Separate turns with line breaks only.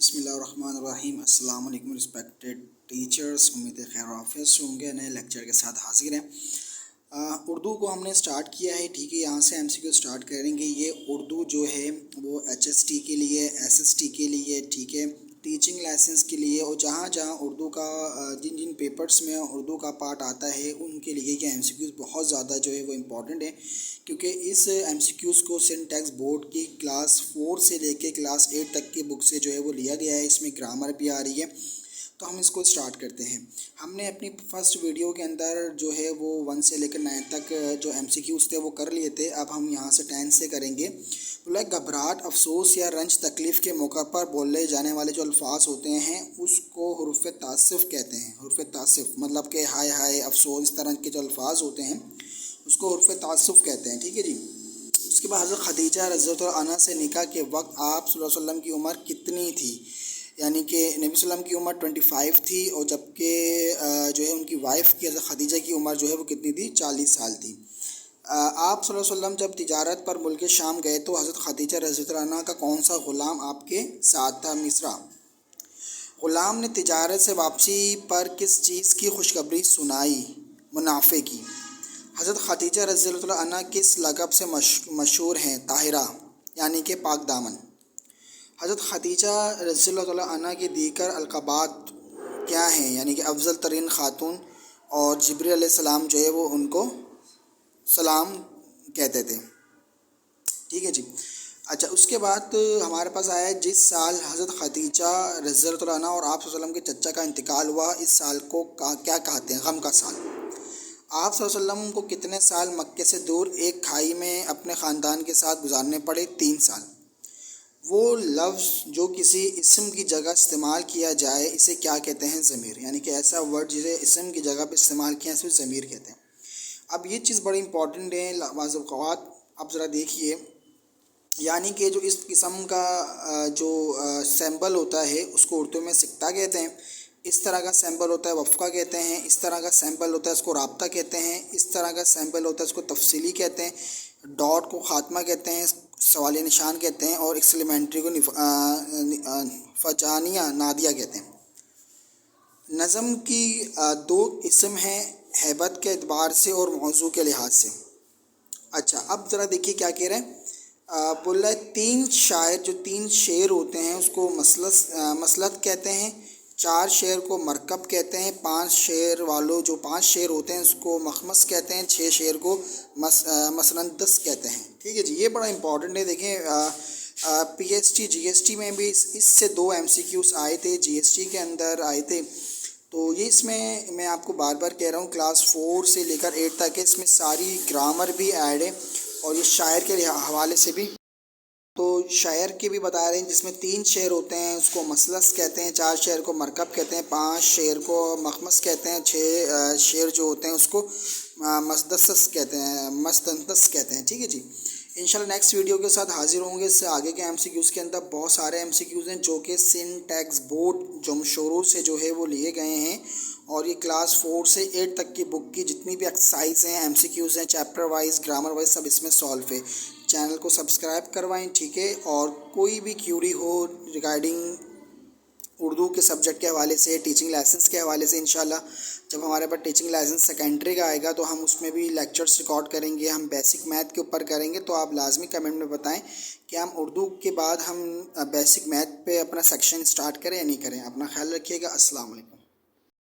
بسم اللہ الرحمن الرحیم۔ السلام علیکم رسپیکٹڈ ٹیچرز، امید ہے خیر و عافیت سے ہوں گے۔ نئے لیکچر کے ساتھ حاضر ہیں۔ اردو کو ہم نے سٹارٹ کیا ہے، ٹھیک ہے، یہاں سے MCQ سٹارٹ کریں گے۔ یہ اردو جو ہے وہ HST کے لیے، SST کے لیے، ٹھیک ہے، ٹیچنگ لائسنس کے لیے، اور جہاں جہاں اردو کا جن پیپرز میں اردو کا پارٹ آتا ہے ان کے لیے یہ MCQs بہت زیادہ جو ہے وہ امپورٹنٹ ہے، کیونکہ اس MCQs کو سینٹیکس بورڈ کی کلاس 4 سے لے کے کلاس 8 تک کی بک سے جو ہے وہ لیا گیا ہے۔ اس میں گرامر بھی آ رہی ہے، تو ہم اس کو سٹارٹ کرتے ہیں۔ ہم نے اپنی فرسٹ ویڈیو کے اندر جو ہے وہ 1 سے لے کر 9 تک جو MCQs تھے وہ کر لیے تھے۔ اب ہم یہاں سے 10 سے کریں گے۔ گھبراہٹ، افسوس یا رنج تکلیف کے موقع پر بولے جانے والے جو الفاظ ہوتے ہیں اس کو حروف تعصف کہتے ہیں۔ حروف تعصف مطلب کہ ہائے ہائے، افسوس، اس طرح کے جو الفاظ ہوتے ہیں اس کو حروف تعصف کہتے ہیں، ٹھیک ہے جی۔ اس کے بعد حضرت خدیجہ رضی اللہ عنہا سے نکاح کے وقت آپ صلی اللہ علیہ وسلم کی عمر کتنی تھی؟ یعنی کہ نبی صلی اللہ علیہ وسلم کی عمر 25 تھی، اور جبکہ جو ہے ان کی وائف کی حضرت خدیجہ کی عمر جو ہے وہ کتنی تھی؟ 40 سال تھی۔ آپ صلی اللہ علیہ وسلم جب تجارت پر ملک شام گئے تو حضرت خدیجہ رضی اللہ عنہا کا کون سا غلام آپ کے ساتھ تھا؟ مصرع۔ غلام نے تجارت سے واپسی پر کس چیز کی خوشخبری سنائی؟ منافع کی۔ حضرت خدیجہ رضی اللہ عنہا کس لقب سے مشہور ہیں؟ طاہرہ، یعنی کہ پاک دامن۔ حضرت خدیجہ رضی اللہ عنہا کی دیگر القابات کیا ہیں؟ یعنی کہ افضل ترین خاتون، اور جبریل علیہ السلام جو ہے وہ ان کو سلام کہتے تھے، ٹھیک ہے جی۔ اچھا، اس کے بعد ہمارے پاس آیا ہے جس سال حضرت خدیجہ رضی اللہ عنہا اور آپ صلی اللہ علیہ وسلم کے چچا کا انتقال ہوا، اس سال کو کیا کہتے ہیں؟ غم کا سال۔ آپ صلی اللہ علیہ وسلم کو کتنے سال مکے سے دور ایک کھائی میں اپنے خاندان کے ساتھ گزارنے پڑے؟ 3 سال۔ وہ لفظ جو کسی اسم کی جگہ استعمال کیا جائے اسے کیا کہتے ہیں؟ ضمیر، یعنی کہ ایسا ورڈ جسے اسم کی جگہ پہ استعمال کیا ہے اسے ضمیر کہتے ہیں۔ اب یہ چیز بڑی امپورٹنٹ ہے بعض اوقات، اب ذرا دیکھیے، یعنی کہ جو اس قسم کا جو سیمبل ہوتا ہے اس کو اردو میں سکتہ کہتے ہیں، اس طرح کا سیمبل ہوتا ہے وفقہ کہتے ہیں، اس طرح کا سیمبل ہوتا ہے اس کو رابطہ کہتے ہیں، اس طرح کا سیمبل ہوتا ہے اس کو تفصیلی کہتے ہیں، ڈاٹ کو خاتمہ کہتے ہیں، سوالیہ نشان کہتے ہیں، اور ایکسکلیمیٹری کو فجانیہ نادیہ کہتے ہیں۔ نظم کی 2 قسم ہیں، ہیبت کے اعتبار سے اور موضوع کے لحاظ سے۔ اچھا، اب ذرا دیکھیے کیا کہہ رہے ہیں۔ بول رہا ہے 3 شاعر جو 3 شعر ہوتے ہیں اس کو مسلط کہتے ہیں، 4 شعر کو مرکب کہتے ہیں، 5 شعر والوں جو 5 شعر ہوتے ہیں اس کو مخمس کہتے ہیں، 6 شعر کو مسندس کہتے ہیں، ٹھیک ہے جی۔ یہ بڑا امپورٹنٹ ہے۔ دیکھیں PST GST میں بھی اس سے 2 MCQs آئے تھے، GST کے اندر آئے تھے، تو یہ اس میں آپ کو بار بار کہہ رہا ہوں کلاس 4 سے لے کر 8 تک ہے، اس میں ساری گرامر بھی ایڈ ہے، اور یہ شاعر کے حوالے سے بھی، تو شاعر کے بھی بتا رہے ہیں جس میں 3 شعر ہوتے ہیں اس کو مسلس کہتے ہیں، 4 شعر کو مرکب کہتے ہیں، 5 شعر کو مخمس کہتے ہیں، 6 شعر جو ہوتے ہیں اس کو مستندس کہتے ہیں، ٹھیک ہے جی۔ انشاءاللہ نیکسٹ ویڈیو کے ساتھ حاضر ہوں گے۔ اس سے آگے کے MCQs کے اندر بہت سارے MCQs ہیں جو کہ سینٹیکس بورڈ جو شروع سے جو ہے وہ لیے گئے ہیں، اور یہ کلاس 4 سے 8 تک کی بک کی جتنی بھی ایکسرسائز ہیں، MCQs ہیں، چیپٹر وائز، گرامر وائز، سب اس میں سالو ہے۔ چینل کو سبسکرائب کروائیں، ٹھیک ہے، اور کوئی بھی کیوری ہو ریگارڈنگ اردو کے سبجیکٹ کے حوالے سے، ٹیچنگ لائسنس کے حوالے سے، انشاءاللہ جب ہمارے پاس ٹیچنگ لائسنس سیکنڈری کا آئے گا تو ہم اس میں بھی لیکچرز ریکارڈ کریں گے، ہم بیسک میتھ کے اوپر کریں گے، تو آپ لازمی کمنٹ میں بتائیں کہ ہم اردو کے بعد ہم بیسک میتھ پہ اپنا سیکشن سٹارٹ کریں یا نہیں کریں۔ اپنا خیال رکھیے گا۔ السلام علیکم۔